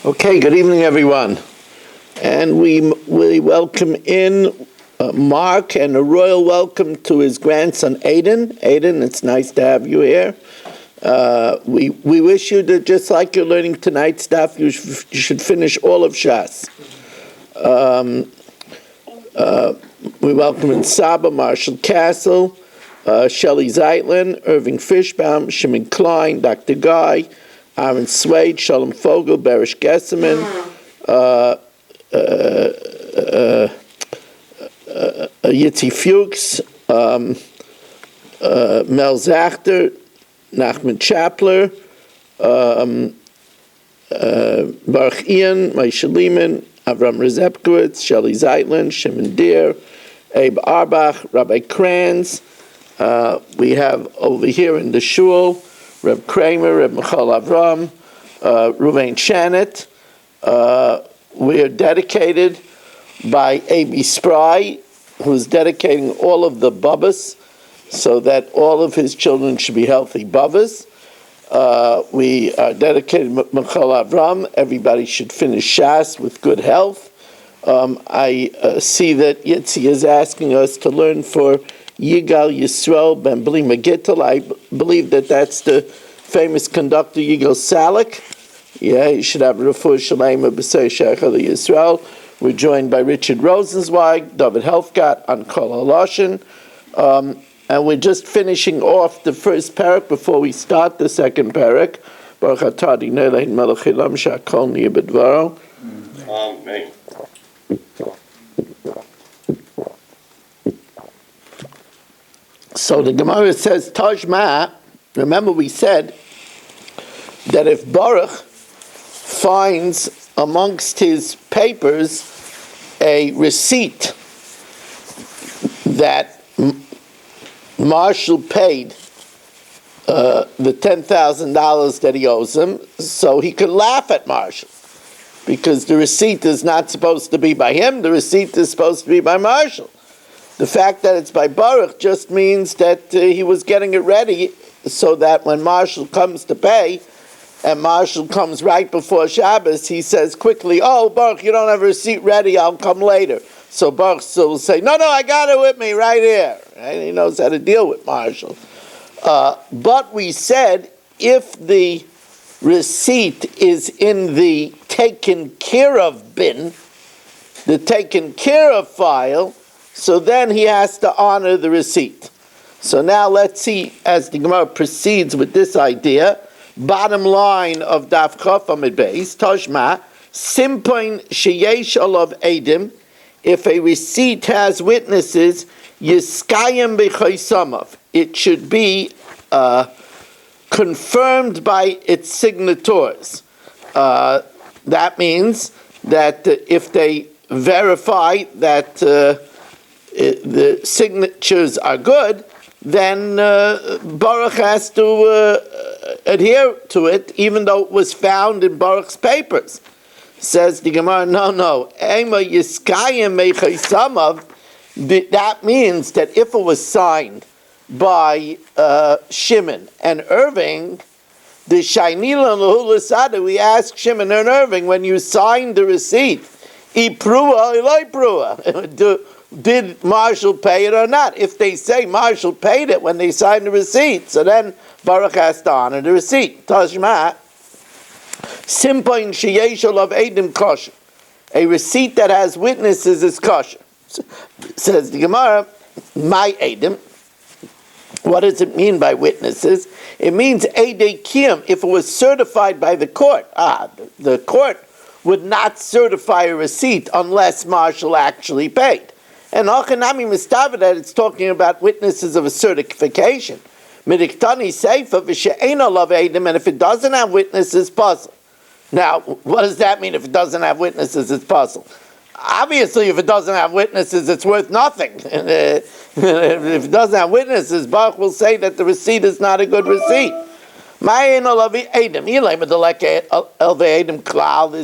Okay, good evening, everyone. And we welcome in Mark, and a royal welcome to his grandson, Aiden. Aiden, it's nice to have you here. We wish you that just like you're learning tonight's stuff, you should finish all of Shas. We welcome in Saba, Marshall Castle, Shelley Zeitlin, Irving Fishbaum, Shimon Klein, Dr. Guy, Aaron Swade, Shalom Fogel, Barish Gesserman, Yitzi Fuchs, Mel Zachter, Nachman Chapler, Baruch Ian, Maisha Lehman, Avram Rezepkowitz, Shelley Zeitlin, Shimon Deer, Abe Arbach, Rabbi Kranz. We have over here in the shul, Reb Kramer, Reb Michal Avram, Ruvain Shanet. We are dedicated by A.B. Spry, who's dedicating all of the Bubbas so that all of his children should be healthy Bubbas. We are dedicated Michal Avram. Everybody should finish Shas with good health. I see that Yitzi is asking us to learn for Yigal Yisrael Ben Bli Megittel. I believe that that's the famous conductor Yigal Salik. Yeah, you should have Refuah Shalem of B'sei Shechel Yisrael. We're joined by Richard Rosenzweig, David Helfgott on Kol HaLashon. And we're just finishing off the first parak before we start the second parak. Baruch atah Adonai Eloheinu melech haolam she'akol niyeh b'dvaro. Amen. So the Gemara says, Tajma, remember we said that if Baruch finds amongst his papers a receipt that Marshall paid the $10,000 that he owes him, so he could laugh at Marshall, because the receipt is not supposed to be by him, the receipt is supposed to be by Marshall. The fact that it's by Baruch just means that he was getting it ready so that when Marshall comes to pay, and Marshall comes right before Shabbos, he says quickly, "Oh, Baruch, you don't have a receipt ready, I'll come later." So Baruch will say, No, I got it with me right here. Right? He knows how to deal with Marshall. But we said, if the receipt is in the taken care of bin, the taken care of file, so then he has to honor the receipt. So now let's see, as the Gemara proceeds with this idea, bottom line of Daf Chaf Amid Beis, Tashma, Simpoin Sheyesh Olav Edim, if a receipt has witnesses, Yiskayim B'Chaysamav, it should be confirmed by its signatories. That means that if they verify that the signatures are good, then Baruch has to adhere to it, even though it was found in Baruch's papers. Says the Gemara, no. Ema Yiskayim Meichaysamav, that means that if it was signed by Shimon and Irving, the Shainila L'Hulasada, we ask Shimon and Irving, when you signed the receipt, Iprua, Eloi Prua, did Marshall pay it or not? If they say Marshall paid it when they signed the receipt, so then Baruch has to honor the receipt. Tashma, Simpoin Sheyesh Olav Edim kosher. A receipt that has witnesses is kosher. Says the Gemara, my Edim. What does it mean by witnesses? It means Eidei Kiyam, if it was certified by the court. The court would not certify a receipt unless Marshall actually paid. And Achanami Mistava, that it's talking about witnesses of a certification. Midiktani Seifa v'she'ein olav edim, and if it doesn't have witnesses, puzzle. Now, what does that mean if it doesn't have witnesses, it's puzzle? Obviously, if it doesn't have witnesses, it's worth nothing. If it doesn't have witnesses, Baruch will say that the receipt is not a good receipt. There's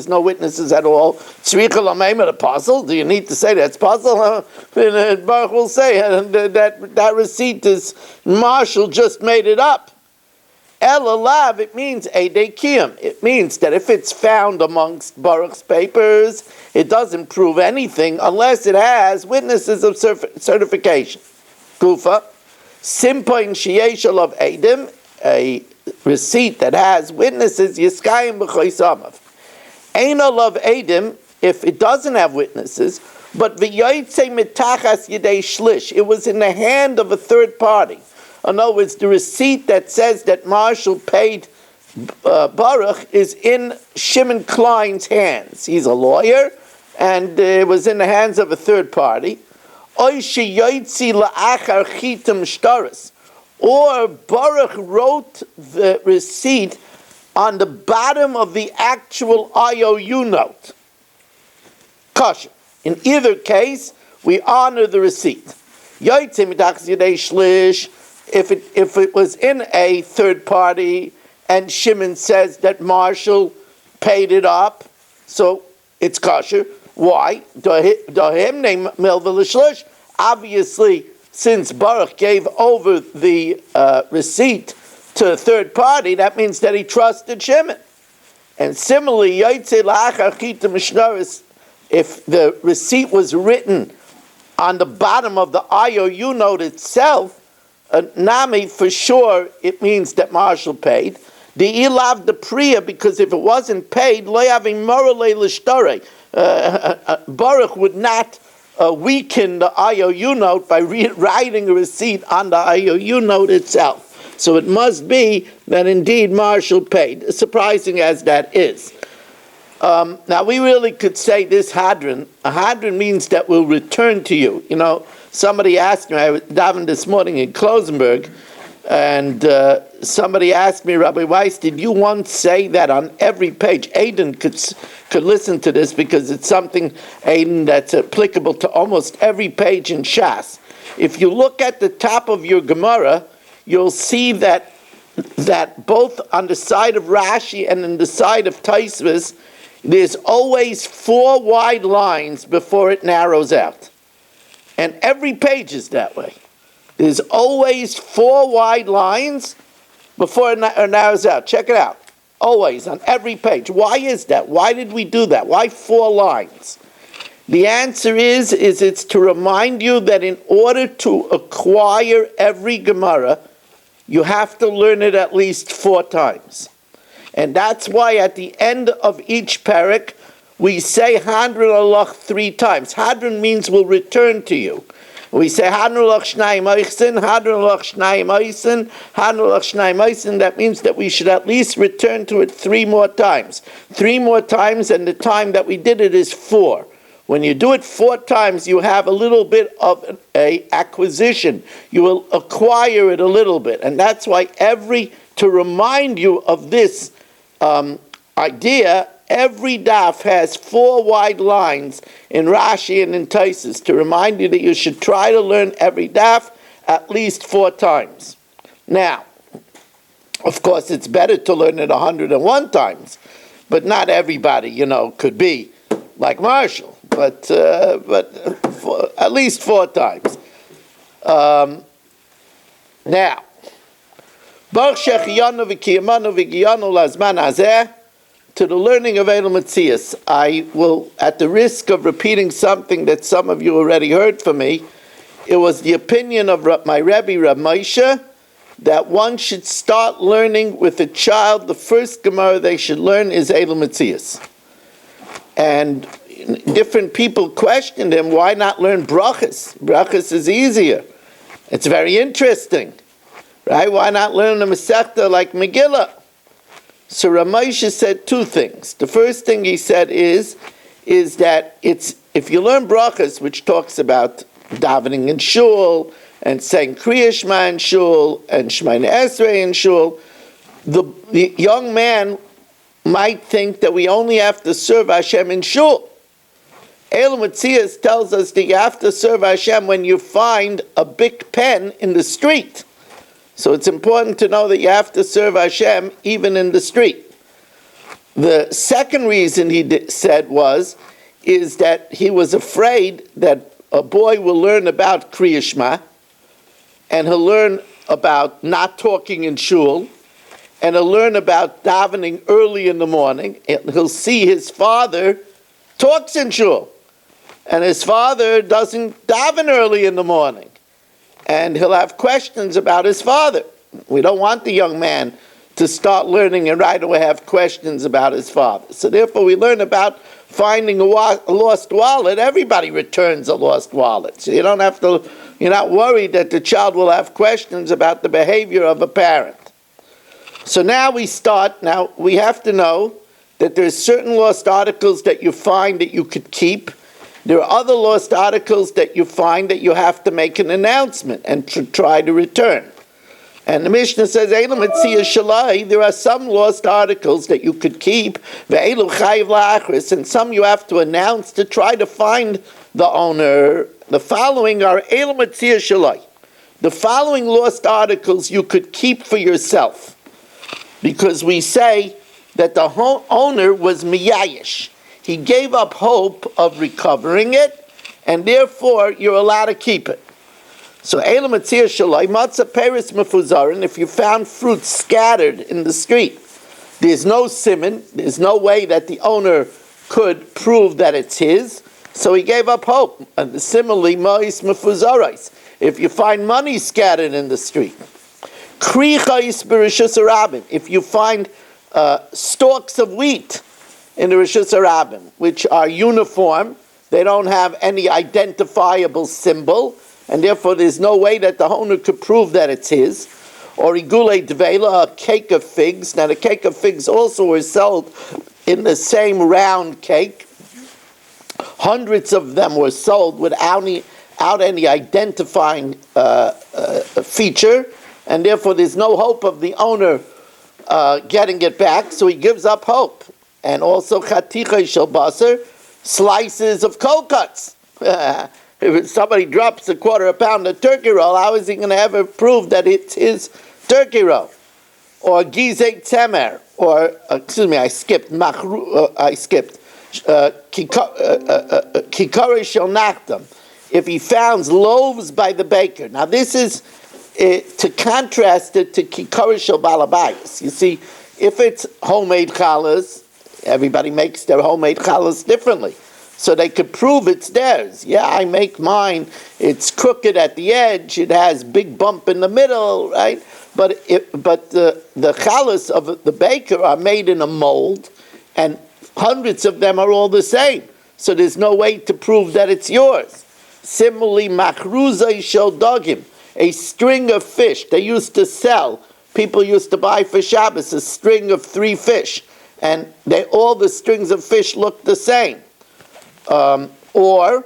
no witnesses at all. The puzzle. Do you need to say that's puzzle? Baruch will say that receipt is Marshall just made it up. Elalav, it means Eidei Kiyum. It means that if it's found amongst Baruch's papers, it doesn't prove anything unless it has witnesses of certification. Kufa, Simpoin Shieshal of Eidim, a receipt that has witnesses, Yiskayim B'choisamav. Eina love Eidim, if it doesn't have witnesses, but V'yoytze Mitachas Yidei Shlish, it was in the hand of a third party. In other words, the receipt that says that Marshall paid Baruch is in Shimon Klein's hands. He's a lawyer, and it was in the hands of a third party. Or Baruch wrote the receipt on the bottom of the actual IOU note. Kosher. In either case, we honor the receipt. If it was in a third party and Shimon says that Marshall paid it up, so it's kosher. Why? Obviously, since Baruch gave over the receipt to a third party, that means that he trusted Shimon. And similarly, if the receipt was written on the bottom of the IOU note itself, Nami, for sure, it means that Marshall paid. The ilav the priya, because if it wasn't paid, Baruch would not weaken the IOU note by writing a receipt on the IOU note itself. So it must be that indeed Marshall paid, surprising as that is. Now we really could say this hadron. A hadron means that we'll return to you. You know, somebody asked me, I was davening this morning in Klosenberg, and somebody asked me, Rabbi Weiss, did you once say that on every page? Aiden could listen to this because it's something, Aiden, that's applicable to almost every page in Shas. If you look at the top of your Gemara, you'll see that both on the side of Rashi and on the side of Taisvis, there's always 4 wide lines before it narrows out. And every page is that way. There's always 4 wide lines before it narrows out. Check it out. Always, on every page. Why is that? Why did we do that? Why 4 lines? The answer is it's to remind you that in order to acquire every Gemara, you have to learn it at least 4 times. And that's why at the end of each parak, we say Hadron Alach 3 times. Hadron means we'll return to you. We say Hadron Alach Shnayim Oichsin, Hadron Alach Shnayim Oichsin, Hadron Alach Shnayim Oichsin. That means that we should at least return to it 3 more times. 3 more times, and the time that we did it is 4. When you do it 4 times, you have a little bit of a acquisition. You will acquire it a little bit. And that's why to remind you of this idea, every daf has 4 wide lines in Rashi and in Taisus to remind you that you should try to learn every daf at least 4 times. Now, of course, it's better to learn it 101 times, but not everybody, could be like Marshall. But at least 4 times. Now, to the learning of Bava Metzia, I will, at the risk of repeating something that some of you already heard from me, it was the opinion of my Rebbe, Rab Moshe, that one should start learning with a child. The first Gemara they should learn is Bava Metzia. And different people questioned him, why not learn brachas? Brachas is easier. It's very interesting, right? Why not learn a Masechta like Megillah? So Ramosha said 2 things. The first thing he said is that if you learn brachas, which talks about davening in shul, and saying Kriya Shema in shul, and Shemona Esrei in shul, the young man might think that we only have to serve Hashem in shul. Bava Metzia tells us that you have to serve Hashem when you find a big pen in the street. So it's important to know that you have to serve Hashem even in the street. The second reason he said is that he was afraid that a boy will learn about Kriya Shema, and he'll learn about not talking in shul, and he'll learn about davening early in the morning, and he'll see his father talks in shul, and his father doesn't daven early in the morning, and he'll have questions about his father. We don't want the young man to start learning and right away have questions about his father. So therefore we learn about finding a lost wallet. Everybody returns a lost wallet. So you're not worried that the child will have questions about the behavior of a parent. So now we have to know that there's certain lost articles that you find that you could keep. There are other lost articles that you find that you have to make an announcement and try to return. And the Mishnah says, Bava Metzia Daf, there are some lost articles that you could keep, and some you have to announce to try to find the owner. The following are Bava Metzia Daf. The following lost articles you could keep for yourself, because we say that the owner was miyayish. He gave up hope of recovering it, and therefore you're allowed to keep it. So, Bava Metzia Daf, matzah peris mefuzarin, if you found fruit scattered in the street, there's no siman, there's no way that the owner could prove that it's his, so he gave up hope. And similarly, ma'is mefuzarais, if you find money scattered in the street. Krichais b'rishus harabim, if you find stalks of wheat in the rishus harabim, which are uniform, they don't have any identifiable symbol, and therefore there's no way that the owner could prove that it's his. Or igule dvela, a cake of figs. Now the cake of figs also were sold in the same round cake. Hundreds of them were sold without any identifying feature, and therefore there's no hope of the owner getting it back, so he gives up hope. And also chaticha shel basar, slices of cold cuts. If somebody drops a quarter of a pound of turkey roll, how is he going to ever prove that it's his turkey roll? Or gizeh temer, or kikare shel nachtam. If he found loaves by the baker. Now this is to contrast it to kikare shel balabayis. You see, if it's homemade challahs, everybody makes their homemade challahs differently. So they could prove it's theirs. Yeah, I make mine. It's crooked at the edge. It has big bump in the middle, right? But the challahs of the baker are made in a mold, and hundreds of them are all the same. So there's no way to prove that it's yours. Similarly, machruzai shel dogim, a string of fish. They used to sell. People used to buy for Shabbos a string of 3 fish, and all the strings of fish look the same. Or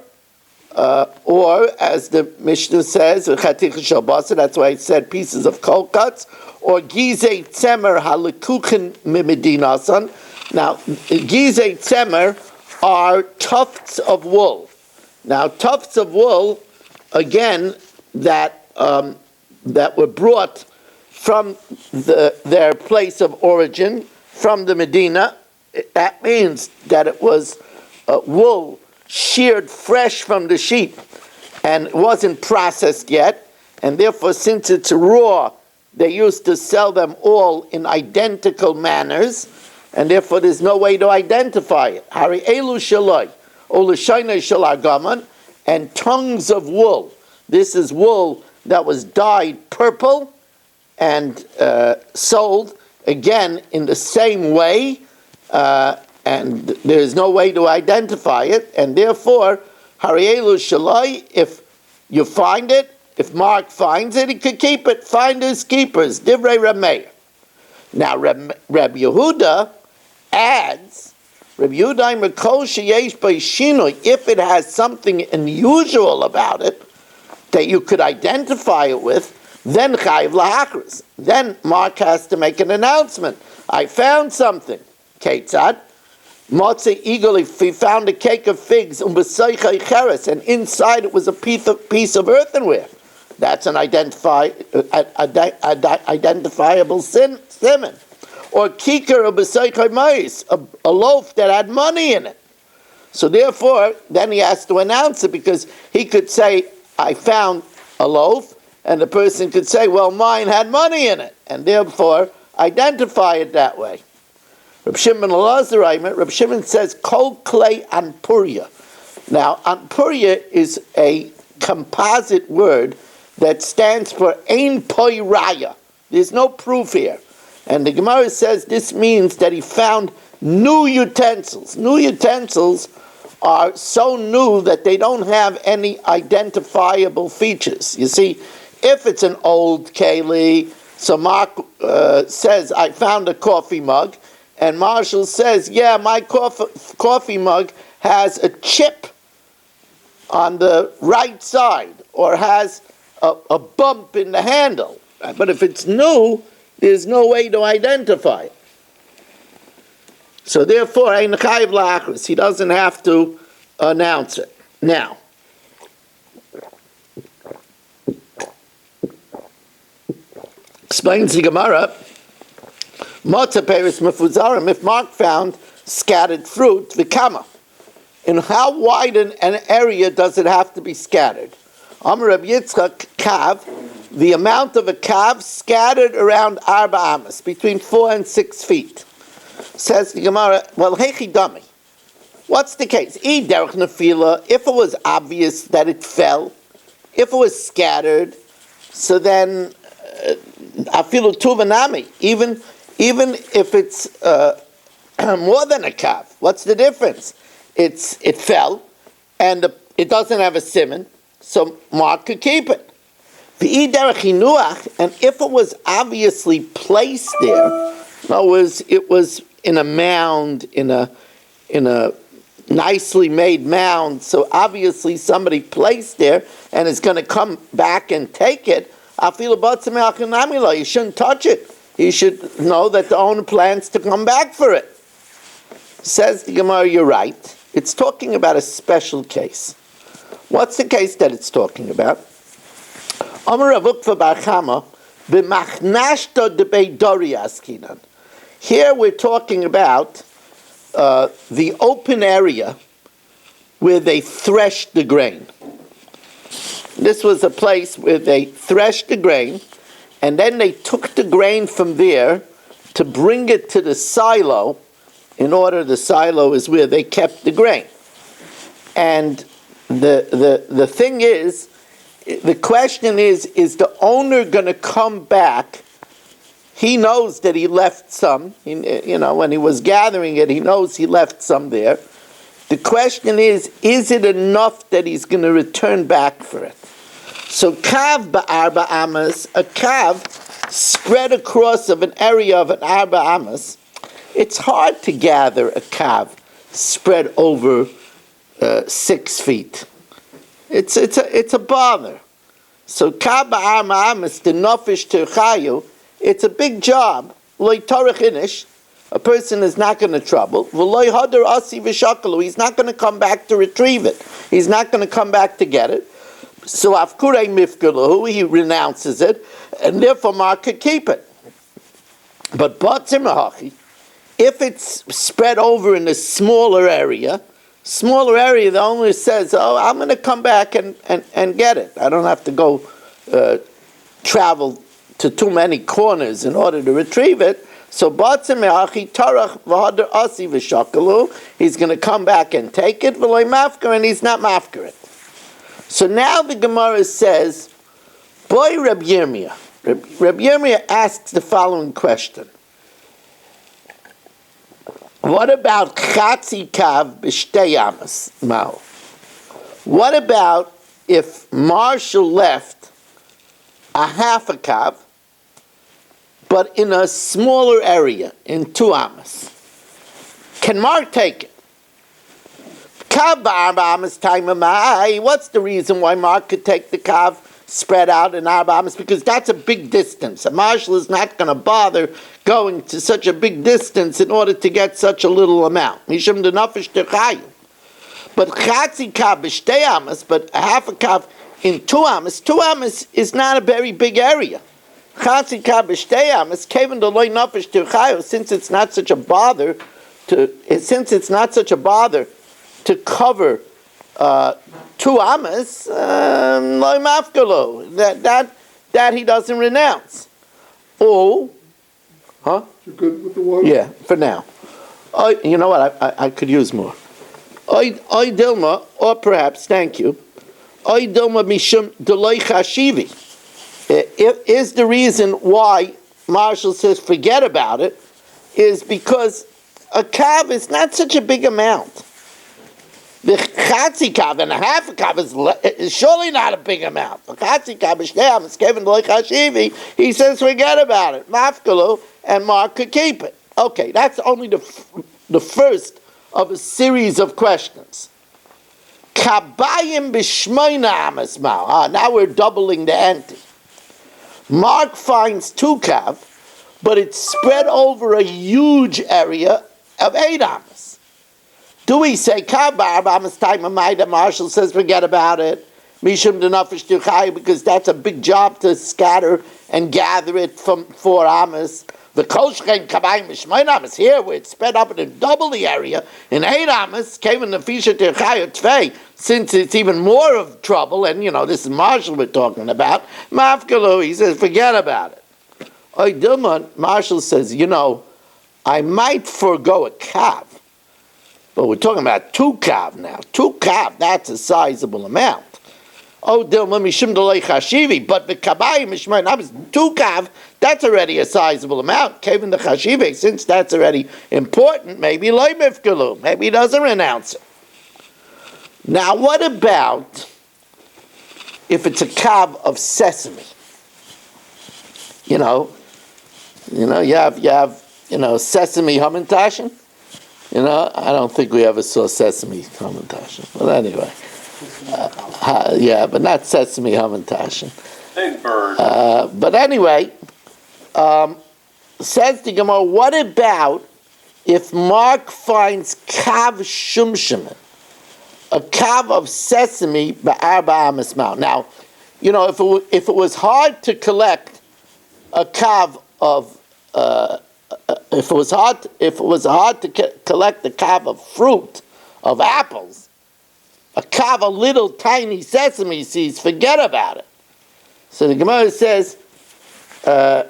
as the Mishnah says, that's why it said pieces of cold cuts, or gizeh tzemer halikuchen mimedinasan. Now, gizeh tzemer are tufts of wool. Now, tufts of wool, again, that were brought from their place of origin, from the Medina, that means that it was wool sheared fresh from the sheep, and it wasn't processed yet, and therefore since it's raw, they used to sell them all in identical manners, and therefore there's no way to identify it. Hari elu shaloi, olashayna shalagaman, and tongues of wool. This is wool that was dyed purple and sold again in the same way, and there's no way to identify it, and therefore, Harielu Shalai, if you find it, if Mark finds it, he could keep it. Finders, keepers. Divrei Rameir. Now, Reb Yehuda adds, Reb Yehuda Mekol sheyesh b'shinui, if it has something unusual about it that you could identify it with, then chayiv lahakris. Then Mark has to make an announcement. I found something. Ketzad. Motzei eagle, if he found a cake of figs, and inside it was a piece of earthenware. That's an identifiable simon. Or kikar of mais, a loaf that had money in it. So therefore, then he has to announce it, because he could say, I found a loaf, and the person could say, well, mine had money in it, and therefore identify it that way. Reb Shimon Elazar, Reb Shimon says, Kol Klei Anpuria. Now, Anpuria is a composite word that stands for Ein Poi Raya. There's no proof here. And the Gemara says this means that he found new utensils. New utensils are so new that they don't have any identifiable features. You see, if it's an old keli, so Mark says, I found a coffee mug, and Marshall says, yeah, my coffee mug has a chip on the right side, or has a bump in the handle. But if it's new, there's no way to identify it. So therefore, Ein Chayiv La'achris, he doesn't have to announce it. Now, explains the Gemara, Motza Peris Mefuzarim, if Mark found scattered fruit, Vikama, in how wide an area does it have to be scattered? Amar Reb Yitzchak, Kav, the amount of a kav scattered around Arba Amas, between 4 and 6 feet. Says the Gemara, well, Hechi Dami. What's the case? I derech nefila, if it was obvious that it fell, if it was scattered, so then afilu tuvanami, even if it's more than a kav, what's the difference? It fell, and it doesn't have a siman, so Mark could keep it. And if it was obviously placed there, in other words, it was in a mound, in a nicely made mound, so obviously somebody placed there and is going to come back and take it, you shouldn't touch it. You should know that the owner plans to come back for it. Says the Gemara, you're right. It's talking about a special case. What's the case that it's talking about? Here we're talking about the open area where they threshed the grain. This was a place where they threshed the grain, and then they took the grain from there to bring it to the silo. The silo is where they kept the grain. And the thing is, the question is the owner going to come back? He knows that he left some, when he was gathering it, he knows he left some there. The question is it enough that he's going to return back for it? So kav ba'arba amas, a kav spread across of an area of an arba amas, it's hard to gather a kav spread over 6 feet. It's a bother. So kav ba'arba amas, the nofish terchayu, it's a big job. Loi torach inish, a person is not going to trouble. V'loi hadar asi v'shakalu, he's not going to come back to retrieve it. He's not going to come back to get it. So afkurei mifkalu, he renounces it, and therefore Mark could keep it. But batzim hachi, if it's spread over in a smaller area, the owner says, I'm going to come back and get it. I don't have to go travel to too many corners in order to retrieve it. So batzim hachi tarach v'hadar asi v'shakalu, he's going to come back and take it, v'loi mafker, and he's not mafker it. So now the Gemara says, boy Reb Yirmiyah. Reb Yirmiyah asks the following question. What about chatzi kav b'shtei amas ma'o? What about if Marshall left a half a kav, but in a smaller area, in 2 amas? Can Mark take it? What's the reason why Mark could take the kav spread out in arba amas? Because that's a big distance. A marshal is not going to bother going to such a big distance in order to get such a little amount. But chatzi kav b'shtei amas, but a half a kav in 2 amas is not a very big area. Chatzi kav b'shtei amas, kevin the loy nafesh terchayu, since it's not such a bother to cover 2 amas, loy mafkalo, that he doesn't renounce. Or Huh? You're good with the water? Yeah, for now. You know what? I could use more. Oy Dilma, or perhaps, thank you. Oy Dilma mishum deloi chashivi. Is the reason why Marshall says forget about it is because a kav is not such a big amount. The chatzi kav and a half a kav is surely not a big amount. The chatzi kav is there, it's given deloi chashivi. He says forget about it. Mafkalu, and Mark could keep it. Okay, that's only the first of a series of questions. Kabayim b'shmoina amas mal. Now we're doubling the ante. Mark finds 2 kav, but it's spread over a huge area of 8 amas. Do we say kav b'arba amas time of Maida? Marshall says forget about it. Mishum denafish tuchai, because that's a big job to scatter and gather it from 4 amas. The Kolshchein Kabayim Mishmoin Amas here, where it's spread up in double the area, in 8 Amas, came in the Fisha Tirchaya Tvei, since it's even more of trouble, and this is Marshall we're talking about, Mafkalu, he says, forget about it. Oy Dilma, Marshall says, I might forego a kav, but we're talking about 2 kav now. 2 kav, that's a sizable amount. Oh, Dilma mishum delei chashivi, but the kabayim mishmoin amas 2 kav, that's already a sizable amount. Kevin the chashivi, since that's already important, maybe loy mifkalu, maybe he doesn't renounce it. Now, what about if it's a kav of sesame? You have sesame hamantashen. I don't think we ever saw sesame hamantashen, but anyway. But not sesame hamantashen. Big bird. But anyway, says the Gemara, what about if Mark finds kav shumshimen, a kav of sesame ba'arba amas mal? Now, if it was hard to collect a kav of if it was hard to collect a kav of fruit of apples, a kav of little tiny sesame seeds, forget about it. So the Gemara says, kav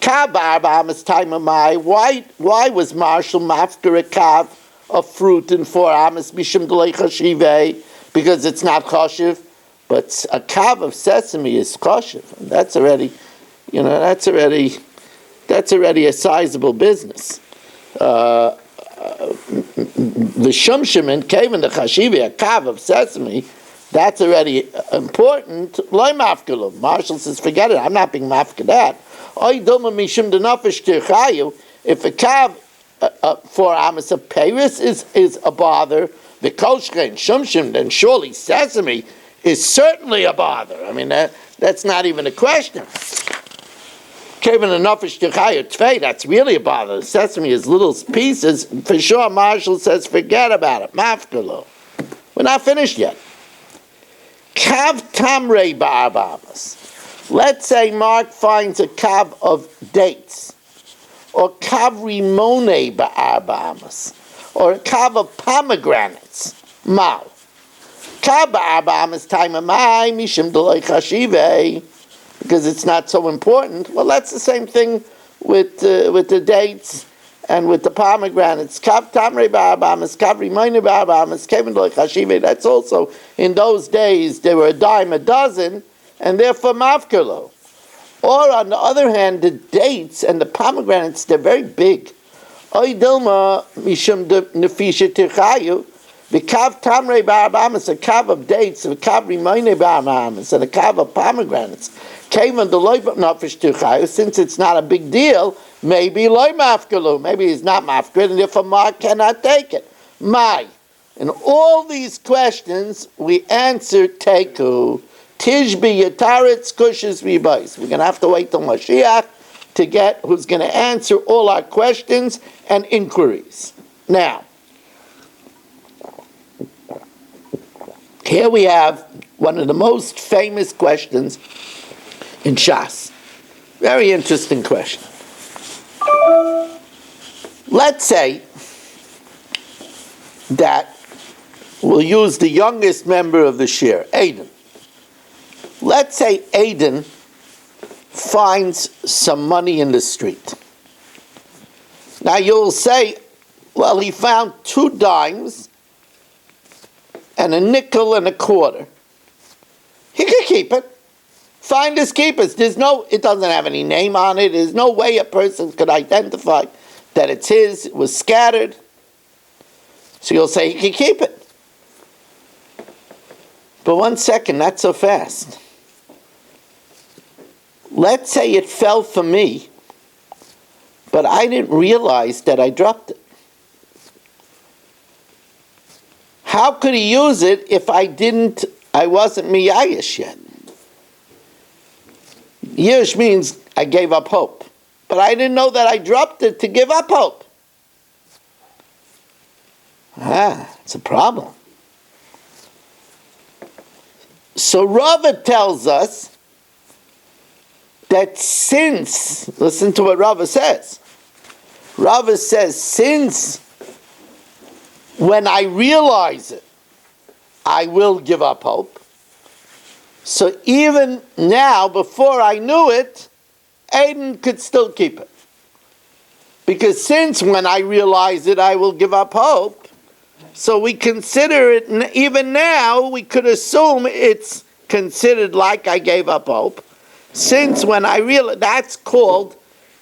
ba'arba amas time of my. Why was Marshall after a kav of fruit in 4 amas mishum delei chashivei? Because it's not chashiv, but a kav of sesame is chashiv, and that's already a sizable business. The shumshimen came in the chashivi, a kav of sesame, that's already important. Loy mafkalu. Marshall says, forget it, I'm not being mafka that. Oy doma mishum denafish tirchayu. If a kav 4 amas of Paris is a bother, the kolshchein shumshim, then surely sesame is certainly a bother. I mean, that's not even a question. Kevin and Nafish Tichaya Tvei, that's really a bother. Sesame is little pieces. For sure, Marshall says, forget about it. Mafkalo. We're not finished yet. Kav Tamrei Ba'arbamas. Let's say Mark finds a kav of dates, or kav Rimone Ba'arbamas, or a kav of pomegranates. Mal. Kav Ba'arbamas time of my Mishim Deloi Chashivei. Because it's not so important. Well, that's the same thing with the dates and with the pomegranates. Kav tamrei ba'arbamas, kav rimoine ba'arbamas, kevin loy chashive. That's also, in those days, they were a dime a dozen, and therefore mafkelo. Or on the other hand, the dates and the pomegranates, they're very big. Oy dilma mishum nefisha tirchayu. The kav tamrei ba'arbamas, a kav of dates, a kav rimoine ba'arbamas, and a kav of pomegranates. Came on the loy nafish tuchayu, since it's not a big deal, maybe loy mafkalu, maybe he's not mafkid, and therefore Mark cannot take it. My. In all these questions, we answer teku. Tishbi yataretz kushes v'bayis. We're going to have to wait till Mashiach to get who's going to answer all our questions and inquiries. Now, here we have one of the most famous questions in Shas. Very interesting question. Let's say that we'll use the youngest member of the shir, Aiden. Let's say Aiden finds some money in the street. Now you'll say, well, he found 2 dimes and a nickel and a quarter. He could keep it. Finders keepers. It doesn't have any name on it. There's no way a person could identify that it's his. It was scattered. So you'll say he can keep it. But 1 second, not so fast. Let's say it fell for me, but I didn't realize that I dropped it. How could he use it if I wasn't miyayish yet? Yish means I gave up hope. But I didn't know that I dropped it to give up hope. It's a problem. So Rava tells us that listen to what Rava says. Rava says, since when I realize it, I will give up hope. So even now, before I knew it, Aiden could still keep it. Because since when I realize it, I will give up hope, so we consider it, even now, we could assume it's considered like I gave up hope. Since when I realize, that's called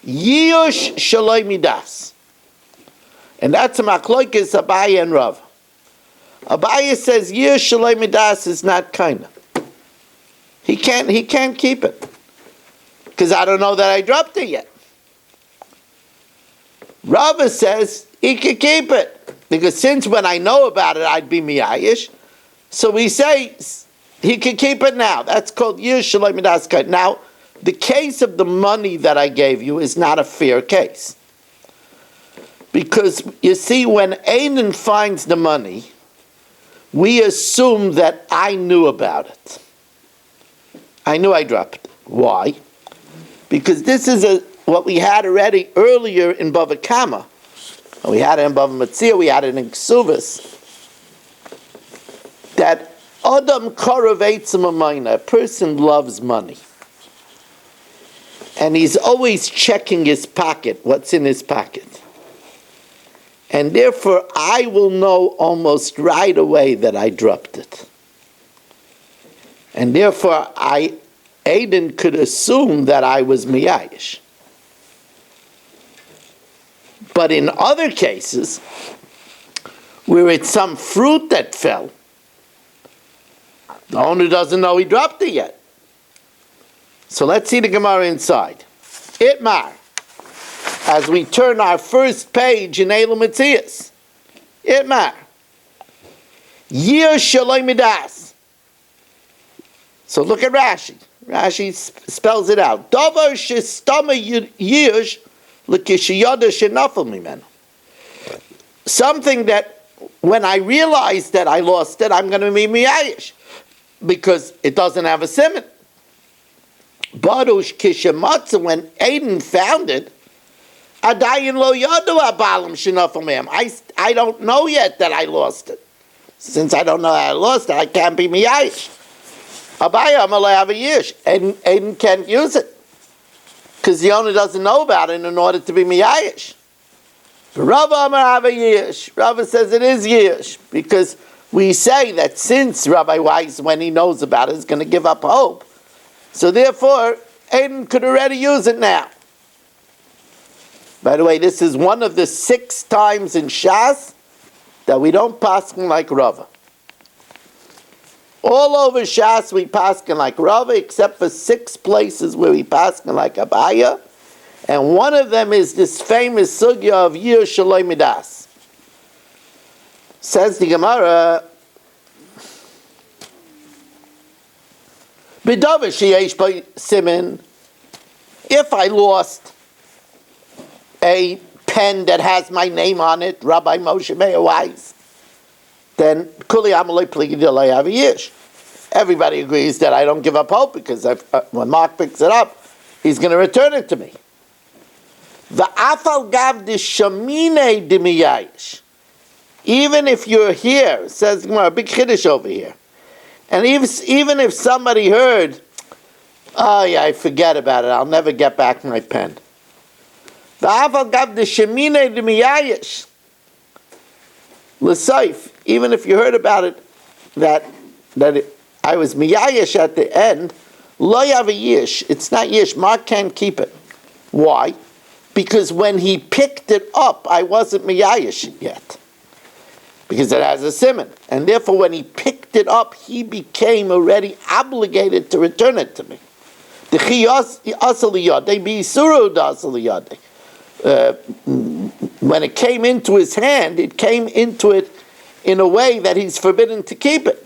Yush Shaloi Midas. And that's a Machloikis Abaye and Rav. Abaye says Yush Shaloi Midas is not kinda. He can't keep it. Because I don't know that I dropped it yet. Rava says he can keep it. Because since when I know about it, I'd be miyayish. So we say he can keep it now. That's called Yush Shaloi Midas. Now, the case of the money that I gave you is not a fair case. Because, you see, when Einan finds the money, we assume that I knew about it. I knew I dropped it. Why? Because this is what we had already earlier in Bava Kama. We had it in Bava Metzia, we had it in Ksuvas. That Adam Karavetzim Amayna, a person loves money. And he's always checking his pocket, what's in his pocket. And therefore, I will know almost right away that I dropped it. And therefore, Aiden could assume that I was miyayish. But in other cases, where it's some fruit that fell, the owner doesn't know he dropped it yet. So let's see the Gemara inside. Itmar, as we turn our first page in Eilu Metzias. Itmar, Yir Shaloi Midas. So look at Rashi. Rashi spells it out. Davar shestama yish l'kishiyada shenafel mimenu. Something that when I realize that I lost it, I'm going to be miyayish because it doesn't have a simon. Baruch kishematza, when Aiden found it, adayin lo yadu abalim shenafel mimenu. I don't know yet that I lost it. Since I don't know that I lost it, I can't be miyayish. Abaya, I'm allowed to have a yish. Aiden can't use it. Because the owner doesn't know about it in order to be miyayish. Rava Amar have a yish. Rava says it is yish. Because we say that since Rabbi Weiss, when he knows about it, is going to give up hope. So therefore, Aiden could already use it now. By the way, this is one of the 6 times in Shas that we don't paskin like Rava. All over Shas we paskin like Rava, except for 6 places where we paskin like Abaya, and one of them is this famous sugya of Yir Shaloi Midas. Says the Gemara, B'davar sheyesh bo siman, if I lost a pen that has my name on it, Rabbi Moshe Meir Weiss, then Kuli Amalei Pligidilei Aviyish. Everybody agrees that I don't give up hope because when Mark picks it up, he's going to return it to me. The Afal Gav de Shamine de Miyayish. Even if you're here, says Gemara, big Kiddush over here, and even if somebody heard, oh yeah, I forget about it, I'll never get back my pen. V'aval gav the shemine de miyayish. L'saif, even if you heard about it, I was miyayish at the end, lo yav yish, it's not yish, Mark can't keep it. Why? Because when he picked it up, I wasn't miyayish yet. Because it has a siman. And therefore, when he picked it up, he became already obligated to return it to me. When it came into his hand, it came into it in a way that he's forbidden to keep it.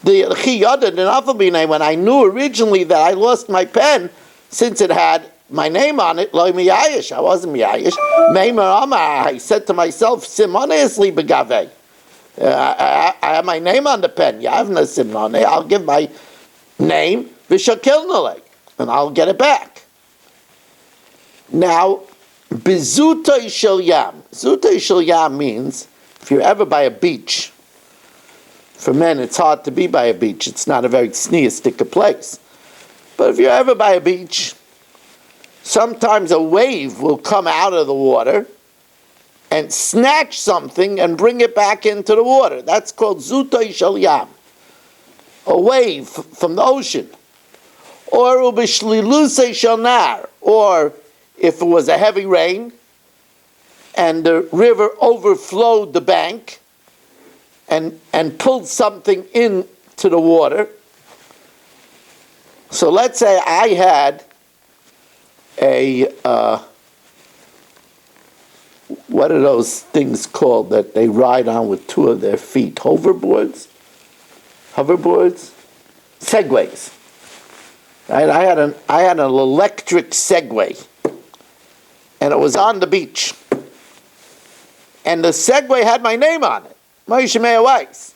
When I knew originally that I lost my pen, since it had my name on it, lo miyayish, I wasn't miyayish. I said to myself, Simonesli begave. I have my name on the pen. Yavna Simone. I'll give my name, Vishakilnale, and I'll get it back. Now, Bizutay Shel Yam. Zutay Shel Yam means if you're ever by a beach. For men, it's hard to be by a beach. It's not a very sneistic place. But if you're ever by a beach, sometimes a wave will come out of the water and snatch something and bring it back into the water. That's called Zutay Shel Yam, a wave from the ocean. Or Ubishlilusei Shel Nar, or if it was a heavy rain and the river overflowed the bank and pulled something into the water. So let's say I had what are those things called that they ride on with two of their feet? Hoverboards? Segways. Right? I had an electric Segway, and it was on the beach. And the Segway had my name on it, Moshe Meir Weiss.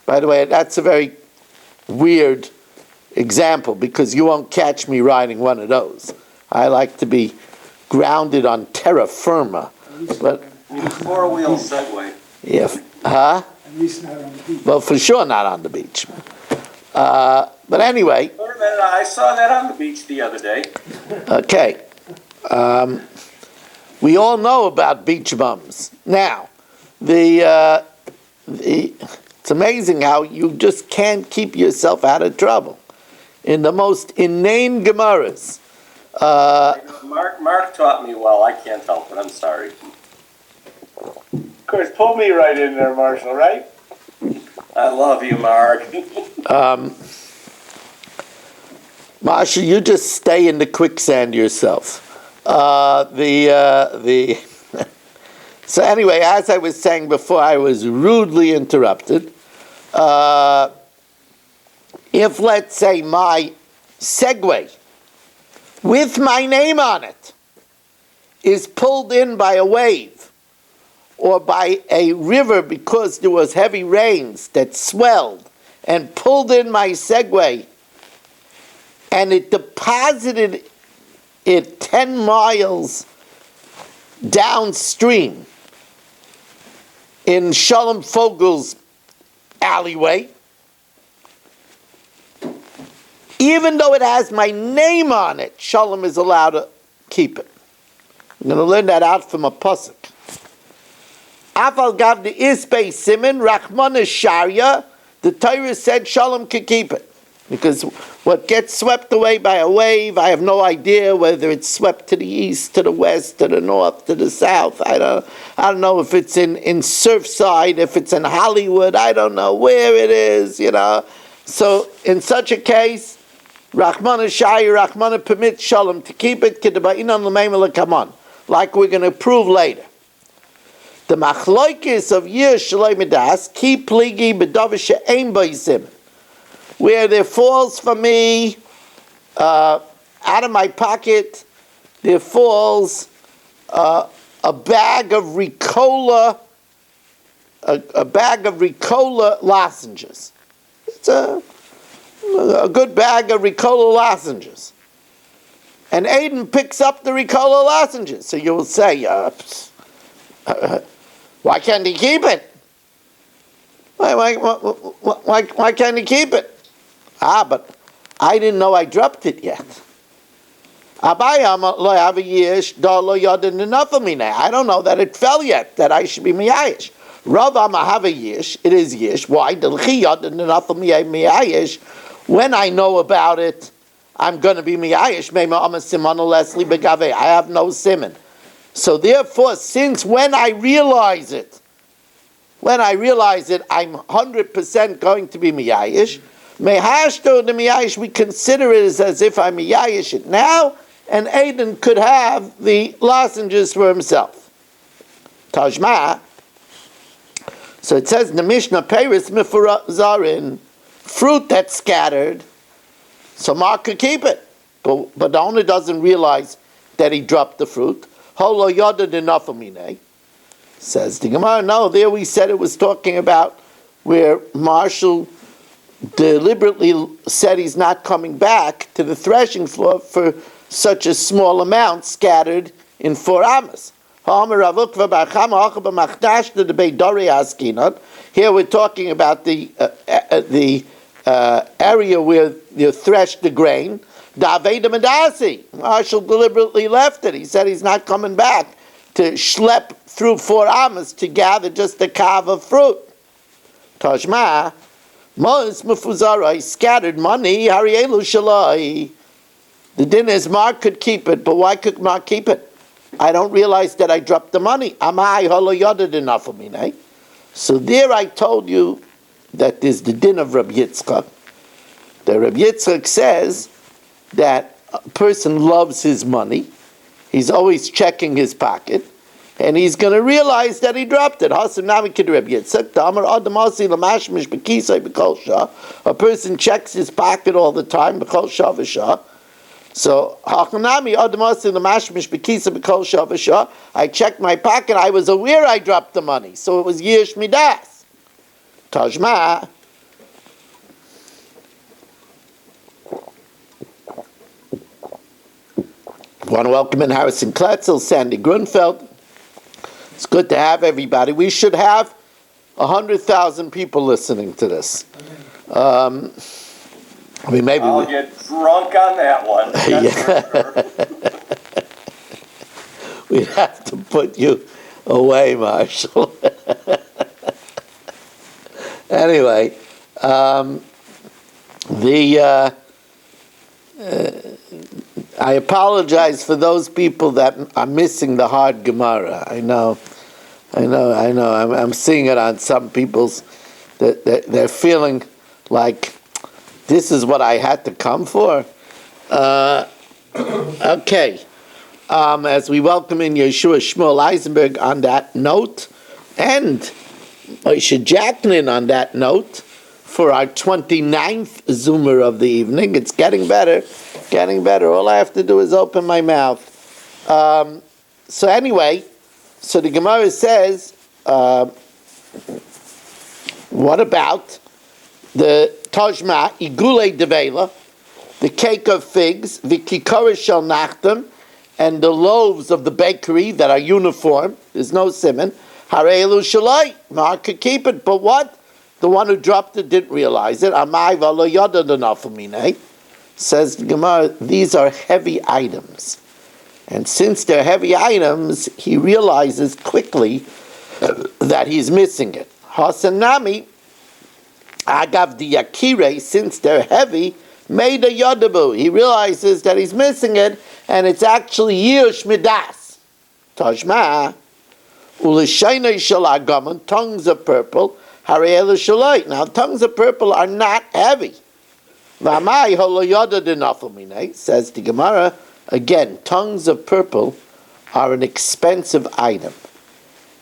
By the way, that's a very weird example because you won't catch me riding one of those. I like to be grounded on terra firma. But four-wheel Segway. Yeah, huh? At least not on the beach. Well, for sure not on the beach. But anyway. Wait a minute, I saw that on the beach the other day. Okay. We all know about beach bums. Now, it's amazing how you just can't keep yourself out of trouble. In the most inane Gemaras. Mark taught me well. I can't help it. I'm sorry. Of course, pull me right in there, Marshall, right? I love you, Mark. Marsha, you just stay in the quicksand yourself. So anyway, as I was saying before, I was rudely interrupted. If, let's say, my Segway with my name on it is pulled in by a wave or by a river because there was heavy rains that swelled and pulled in my Segway, and it deposited it 10 miles downstream in Shalom Fogel's alleyway, even though it has my name on it, Shalom is allowed to keep it. I'm going to learn that out from a pasuk. Afal gav the isbei simin rachmana sharia. The Torah said Shalom could keep it. Because what gets swept away by a wave, I have no idea whether it's swept to the east, to the west, to the north, to the south. I don't know if it's in Surfside, if it's in Hollywood. I don't know where it is, So in such a case, Rachmana Shai, Rachmana permits Shalom to keep it, like we're going to prove later. The machloikis of Yish Shaloi Midas, ki pligi b'davar she'ein bo yisim. Where there falls for me, out of my pocket, there falls a bag of Ricola, a bag of Ricola lozenges. It's a good bag of Ricola lozenges. And Aiden picks up the Ricola lozenges. So you will say, why can't he keep it? Why can't he keep it? But I didn't know I dropped it yet. I don't know that it fell yet, that I should be miyayish. Rav Amahava yish, it is yish. Why? When I know about it, I'm going to be miyayish. I have no simon. So therefore, since when I realize it, I'm 100% going to be miyayish. Mehashto the miyayish, we consider it as if I'm miyayish it now, and Aiden could have the lozenges for himself. Tajma. So it says in the Mishnah, Peris Mifurazarin, fruit that's scattered, so Mark could keep it. But the owner doesn't realize that he dropped the fruit. Holo Yoda Dinafamine. Says the Gemara, no, there we said it was talking about where Marshall deliberately said he's not coming back to the threshing floor for such a small amount scattered in 4 amas. Here we're talking about the area where you thresh the grain. Marshall deliberately left it. He said he's not coming back to schlep through 4 amas to gather just a kav of fruit. Tajma, Mos Mufuzara, scattered money, Harielu Shalai. The din is Mark could keep it, but why could Mark keep it? I don't realize that I dropped the money. Amai holo yodad enough for me, eh? So there I told you that there's the din of Rabbi Yitzchak. The Rabbi Yitzchak says that a person loves his money. He's always checking his pocket. And he's going to realize that he dropped it. A person checks his pocket all the time. So, I checked my pocket, I was aware I dropped the money. So it was Yish Midas. Tajma. I want to welcome in Harrison Kletzel, Sandy Grunfeld. It's good to have everybody. We should have 100,000 people listening to this. Maybe I'll get drunk on that one. We'd have to put you away, Marshall. Anyway, I apologize for those people that are missing the hard Gemara. I know. I'm seeing it on some people's that they're feeling like this is what I had to come for. Okay. As we welcome in Yeshua Shmuel Eisenberg on that note, and Moshe Jacknin on that note, for our 29th Zoomer of the evening. It's getting better. All I have to do is open my mouth. So anyway, so the Gemara says, what about the Tajma, Igule Devela, the cake of figs, the Kikara Shel Nachtem, and the loaves of the bakery that are uniform, there's no simon, Harelu Shalai, Mark could keep it, but what? The one who dropped it didn't realize it. Amai v'lo yada d'nafamine. Says the Gemara, these are heavy items. And since they're heavy items, he realizes quickly that he's missing it. Hasanami, agav diyakire, since they're heavy, made a yadabu. He realizes that he's missing it, and it's actually yush midas. Tajma, u'lishaynei shalagaman, tongues of purple, harayel shalai. Now, tongues of purple are not heavy. V'amai holoyada denafamine, says the Gemara. Again, tongues of purple are an expensive item.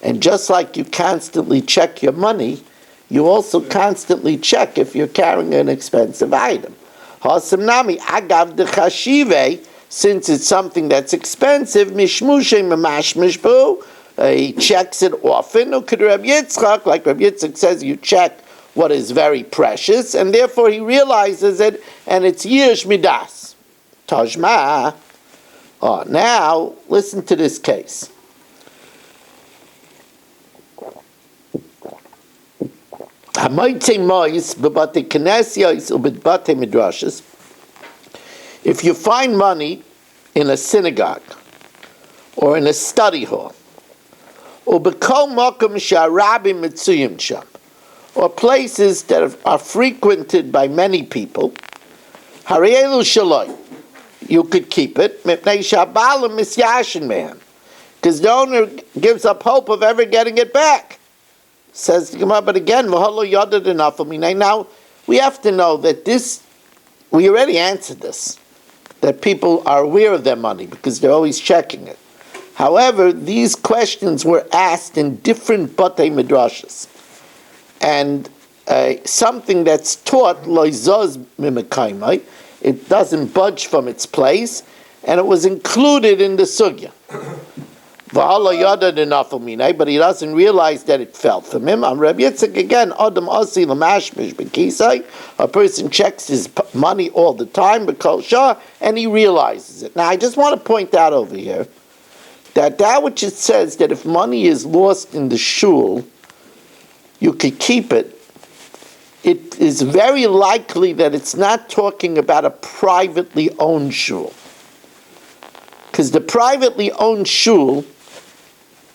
And just like you constantly check your money, you also constantly check if you're carrying an expensive item. Hasamnami agav dechashive, since it's something that's expensive, mishmushe mamash mishbu, he checks it often. Uked Reb Yitzchak, like Reb Yitzchak says, you check what is very precious, and therefore he realizes it, and it's yish midas. Tajma. Oh, now listen to this case. If you find money in a synagogue or in a study hall, or b'kol makom she'arabim mitzuyim sham, or places that are frequented by many people, harielu shaloi, you could keep it, mipnei she'abalim misyashin mehem, because the owner gives up hope of ever getting it back. Says the Gemara, but again, v'holo yodad enough of me. Now, we have to know that this, we already answered this, that people are aware of their money because they're always checking it. However, these questions were asked in different batei midrashas. And something that's taught, lo zaz mimekaimai, it doesn't budge from its place, and it was included in the sugya. But he doesn't realize that it fell from him. I'm Rabbi Yitzchak again. Adam asi l'mashmish b'kisai. A person checks his money all the time, b'kol shah, and he realizes it. Now, I just want to point out over here that which it says that if money is lost in the shul, you could keep it. It is very likely that it's not talking about a privately owned shul, because the privately owned shul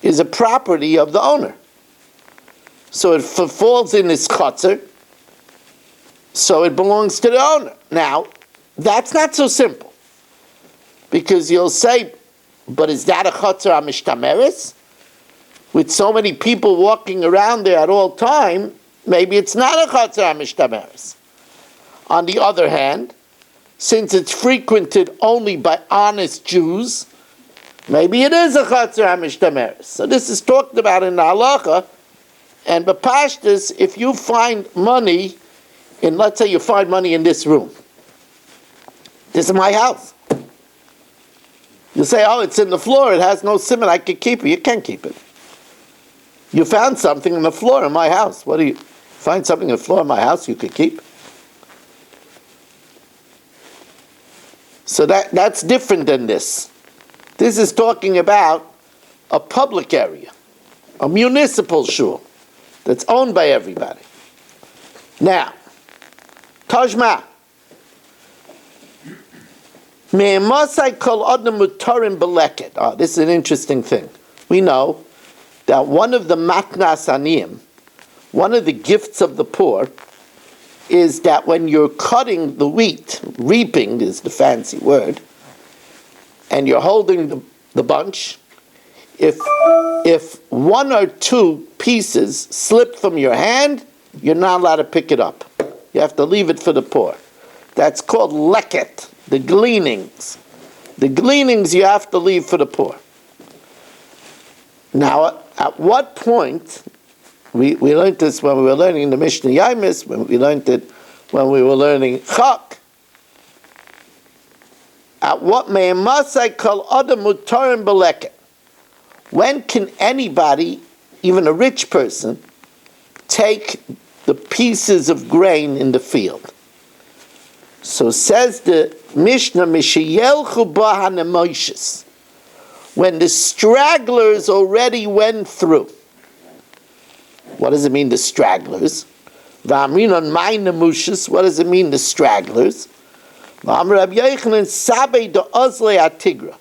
is a property of the owner. So it falls in his chutzner, so it belongs to the owner. Now, that's not so simple, because you'll say, but is that a chutzner amishtameres? With so many people walking around there at all time, maybe it's not a chutzner amishtameres. On the other hand, since it's frequented only by honest Jews, maybe it is a chutzner hamishtameres. So this is talked about in the halacha, and b'pashtus, if you find money in, let's say you find money in this room. This is my house. You say, oh, it's in the floor, it has no simon, I could keep it. You can't keep it. You found something on the floor in my house. What do you find something on the floor in my house you could keep? So that's different than this. This is talking about a public area, a municipal shul that's owned by everybody. Now, Tajma. Me'emasai kol adam mutarim beleket. This is an interesting thing. We know that one of the matnas aniyim, one of the gifts of the poor, is that when you're cutting the wheat, reaping is the fancy word, and you're holding the bunch, if one or two pieces slip from your hand, you're not allowed to pick it up. You have to leave it for the poor. That's called leket, the gleanings. The gleanings you have to leave for the poor. Now, at what point, we learned this when we were learning the Mishnah Yomis, when we learned it when we were learning Chak. At what me'emasai kol adam mutarim beleket? When can anybody, even a rich person, take the pieces of grain in the field? So says the Mishnah, Mishayelchu b'hanemoishes, when the stragglers already went through. What does it mean, the stragglers? V'amrinon my nemushes, what does it mean, the stragglers? V'amr Rabbi Yochanan sabei do ozlei atigra.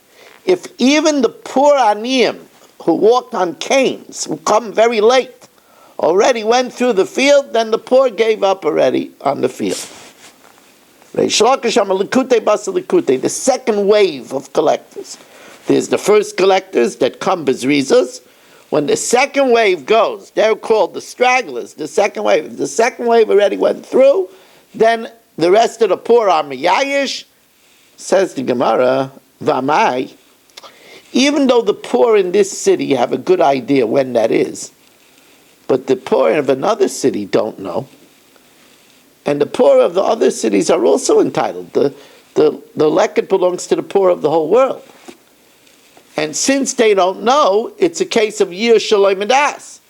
If even the poor aniyim who walked on canes, who come very late, already went through the field, then the poor gave up already on the field. The second wave of collectors. There's the first collectors that come bezrizas. When the second wave goes, they're called the stragglers, the second wave. If the second wave already went through, then the rest of the poor are miyayish. Says the Gemara, Vamai, even though the poor in this city have a good idea when that is, but the poor of another city don't know. And the poor of the other cities are also entitled. The leket belongs to the poor of the whole world. And since they don't know, it's a case of Yir Shalom Medas.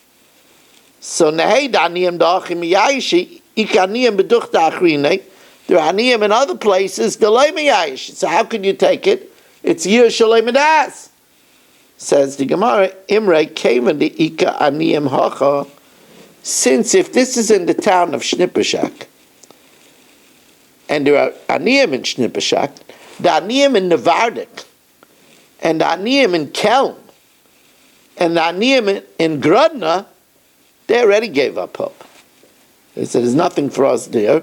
So Nehei Daniyim Da'achim Yayishi, Ikaniyim Beduch Da'achrine, there are Aniyim in other places, Delay Yayish. So how can you take it? It's Yir Shalom Medas. Says the Gemara, Imre Kavan the Ika Aniyim Hacha, since if this is in the town of Shnippeshak, and there are Aniyim in Shnippeshak, the Aniyim in Nevardik, and the Aniyim in Kelm, and the Aniyim in Grodno, they already gave up hope. They said, there's nothing for us there.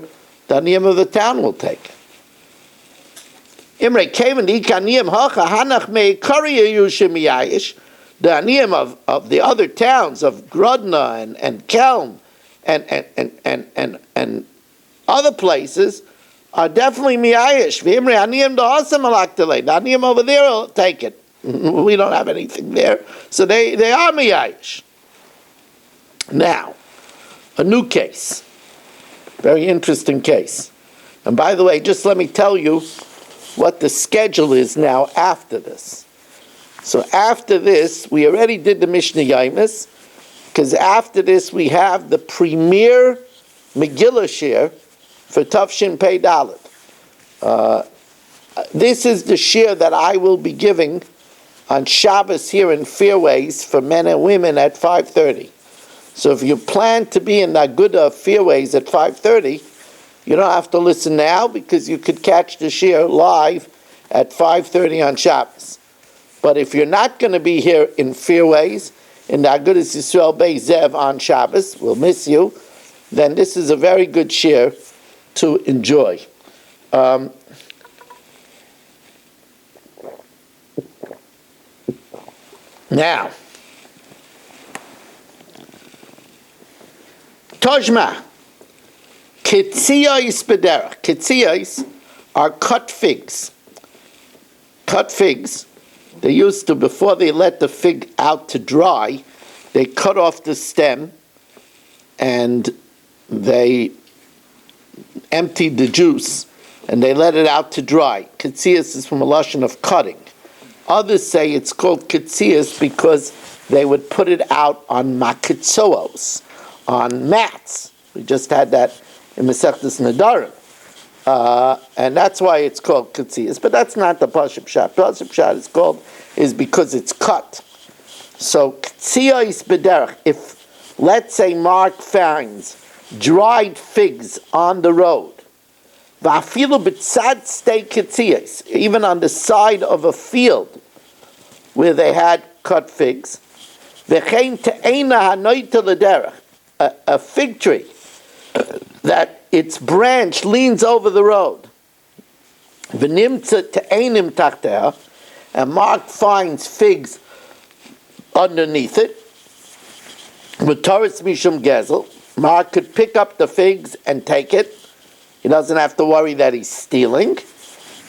The Aniyim of the town will take it. Imre Kavan the Aniyim Hacha Hanach Me Kariya Yushim Yayish, the Aniyim of the other towns of Grodno and Kelm and other places are definitely Miyayish. V'imre Aniyim Da'asam Alaktale. The Aniyim over there will take it. We don't have anything there. So they are Miyayish. Now, a new case. Very interesting case. And by the way, just let me tell you what the schedule is now after this. So after this, we already did the Mishnah Yomis, because after this we have the premier Megillah shir for Tafshin Pei Dalet. This is the shir that I will be giving on Shabbos here in Fairways for men and women at 5:30. So if you plan to be in Naguda Fairways at 5:30, you don't have to listen now because you could catch the shir live at 5:30 on Shabbos. But if you're not going to be here in Fairways, in Nagudas Yisrael Beit Zev on Shabbos, we'll miss you, then this is a very good shir to enjoy. Now, Tojma, Kitziyos bederach. Kitziyos are cut figs. Cut figs. They used to, before they let the fig out to dry, they cut off the stem and they emptied the juice and they let it out to dry. Kitziyos is from a lashon of cutting. Others say it's called kitziyos because they would put it out on makitzoos, on mats. We just had that in Masechtas Nedarim. And that's why it's called kitziyos. But that's not the Pashup Pshat. Pashup Pshat is because it's cut. So kitziyos bederach, if let's say Mark finds dried figs on the road, va'afilu b'tzad stei kitziyos, even on the side of a field where they had cut figs, v'chein te'ena hanoita l'derech, a fig tree that its branch leans over the road, v'nimtza te'enim tachteha, and Mark finds figs underneath it, v'toris mishum gezel, Mark could pick up the figs and take it. He doesn't have to worry that he's stealing.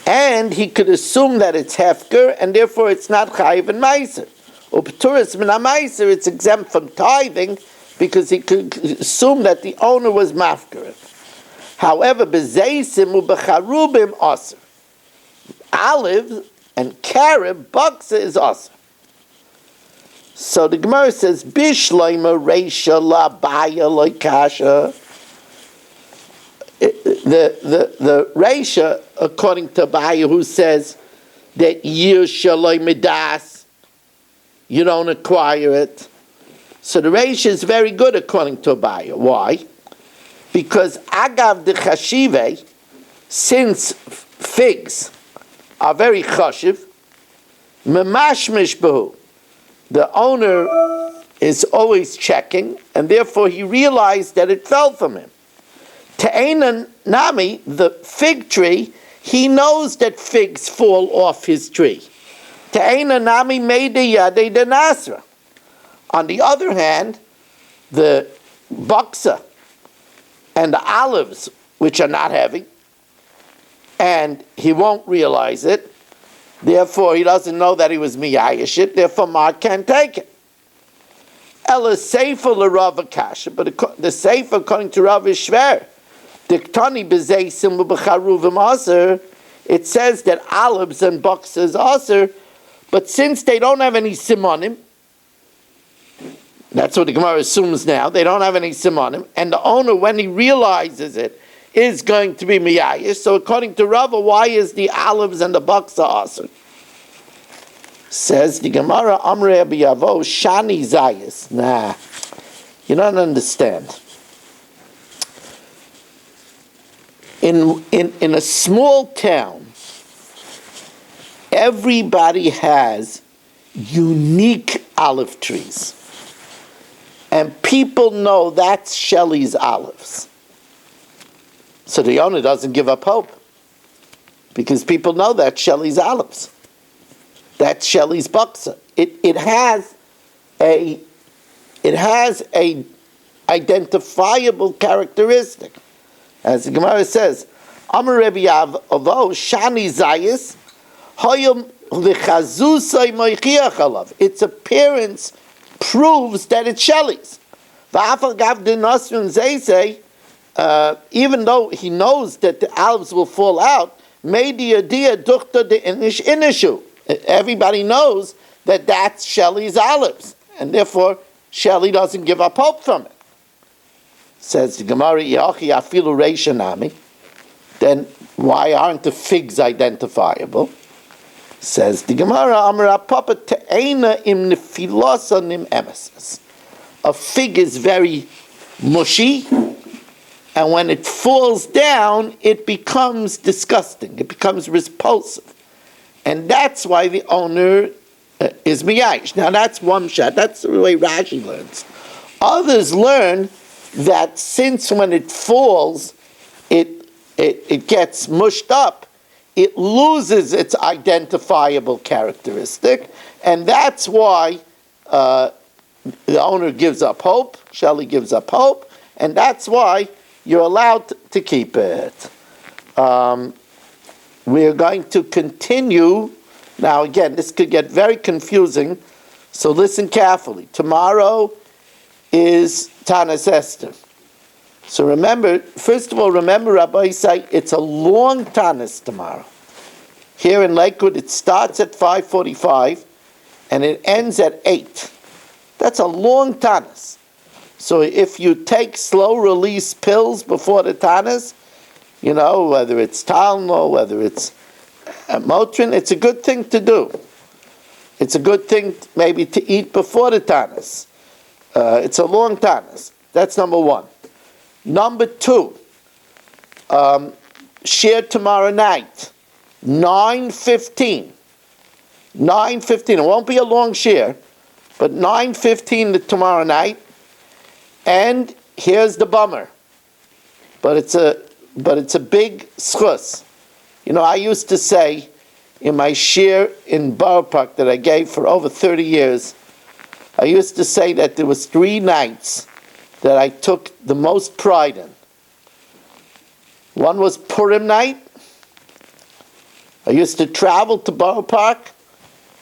And he could assume that it's hefker, and therefore it's not chayiv and meiser. Upturis min ha-meiser, it's exempt from tithing, because he could assume that the owner was mafker. However, bezeisim ubecharubim aser. Olive and carob, baksa is aser. So the Gemara says, Bishleima reisha la baya la kasha. The reisha, according to Baya, who says that yir shaloi midas, you don't acquire it. So the reisha is very good according to Baya. Why? Because agav de chashive, since figs are very chashiv, memashmish behu, the owner is always checking, and therefore he realized that it fell from him. Te'enan nami, the fig tree, he knows that figs fall off his tree. Te'enan nami meide yade de nasra. On the other hand, the baksa and the olives, which are not heavy, and he won't realize it, therefore he doesn't know that he was miyayish it, therefore Mark can't take it. Ela seifa l'Rav kasha, but the seifa according to Rav is shver. Diktani b'zeisim u'b'charuvim aser, it says that olives and baksa is aser, but since they don't have any simonim, that's what the Gemara assumes now, they don't have any simonim, and the owner, when he realizes it, is going to be miyayish. So according to Rava, why is the olives and the baksa aser? Says the Gemara, Amre Abiyavo, Shani Zayis. Nah, you don't understand. In a small town, everybody has unique olive trees. And people know that's Shelley's olives. So the owner doesn't give up hope. Because people know that's Shelley's olives. That's Shelley's baksa. It has a identifiable characteristic. As the Gemara says, Amar Rebbe Avo Shani Zayis Hayom L'Chazusay Moichiach Alav. Its appearance proves that it's Shelley's. V'afal Gav Dinosrin Zayzay, even though he knows that the olives will fall out, Meidi Adia Duchta de Inish Inishu. Everybody knows that that's Shelley's olives, and therefore Shelley doesn't give up hope from it. Says the Gemara, Yachi Afilu Reishanami. Then why aren't the figs identifiable? Says the Gemara, Amar Papa Te'ena im Nefilosa nim emesis. A fig is very mushy, and when it falls down, it becomes disgusting. It becomes repulsive. And that's why the owner is miyash. Now that's one shot. That's the way Rashi learns. Others learn that since when it falls, it gets mushed up, it loses its identifiable characteristic, and that's why the owner gives up hope, Shelley gives up hope, and that's why you're allowed to keep it. We're going to continue. Now again, this could get very confusing, so listen carefully. Tomorrow is Tanas Esther. So remember, first of all, remember Rabbi say it's a long Tanis tomorrow. Here in Lakewood, it starts at 5:45 and it ends at 8. That's a long Tanis. So if you take slow release pills before the Tanis, you know, whether it's Tylenol, whether it's Motrin, it's a good thing to do. It's a good thing maybe to eat before the Tanis. It's a long Tanis. That's number one. Number two, share tomorrow night, 9:15. 9:15. It won't be a long share, but 9:15 tomorrow night. And here's the bummer. But it's a big schus. You know, I used to say in my share in Borough Park that I gave for over 30 years, I used to say that there was 3 nights that I took the most pride in. One was Purim night. I used to travel to Borough Park,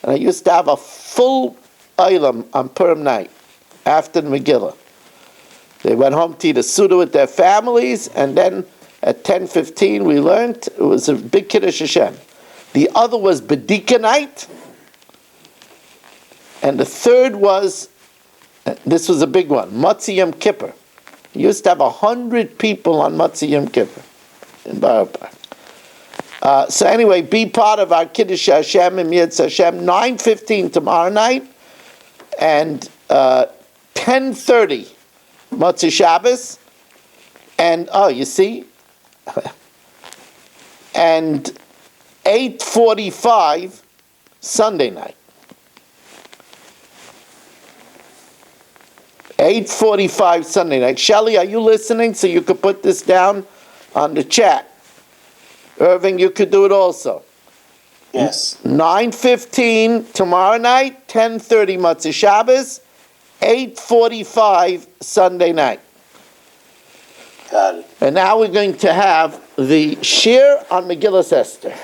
and I used to have a full Olam on Purim night after the Megillah. They went home to eat a Suda with their families, and then at 10:15 we learned it was a big Kiddush Hashem. The other was Bedika night, and the third was, this was a big one, Matzah Yom Kippur. You used to have 100 people on Matzah Yom Kippur in Borough Park. So anyway, be part of our Kiddush Hashem and Yitz Hashem, 9:15 tomorrow night, and 10:30 Matzah Shabbos, and you see, and 8:45 Sunday night. 8:45 Sunday night. Shelley, are you listening? So you could put this down on the chat. Irving, you could do it also. Yes. 9:15 tomorrow night, 10:30 Matzah Shabbos, 8:45 Sunday night. Got it. And now we're going to have the shir on Megillas Esther.